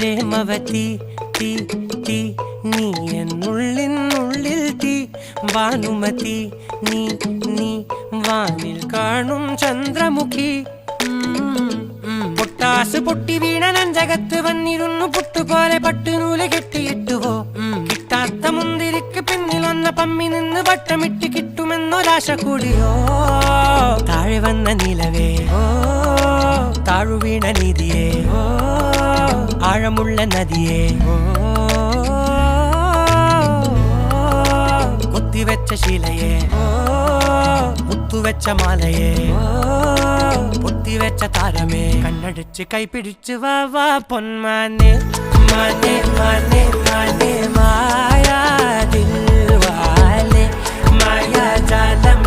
പ്രേമവതി തീ തീ നീ എന്നുള്ളിനുള്ളിൽ തീ ഭാനുമതി നീ നീ വാനിൽ കാണും ചന്ദ്രമുഖി പൊട്ടാസ് പൊട്ടി വീണ നഞ്ചകത്ത് വന്നിരുന്നു പുട്ടുപോലെ പട്ടുനൂല് കെട്ടിയിട്ടുവോ കിട്ടാത്ത മുന്തിരിക്ക് പിന്നിലൊന്ന പമ്മി നിന്ന് വട്ടമിട്ട് കിട്ടുമെന്നൊരാശ കൂടിയോ താഴെ വന്ന നിലവേ താഴു വീണ നിധിയേ ആഴമുള്ള നദിയേ കൊത്തിവെച്ച ശിലയേ മുത്തുവെച്ച മാലയേ പൊത്തിവെച്ച താരമേ കണ്ണടിച്ച് കൈപിടിച്ച് വാ വാ പൊന്മാനെ മാനെ മാനെ മാനെ മായാ ദിൽവാലെ മായാ ജാലം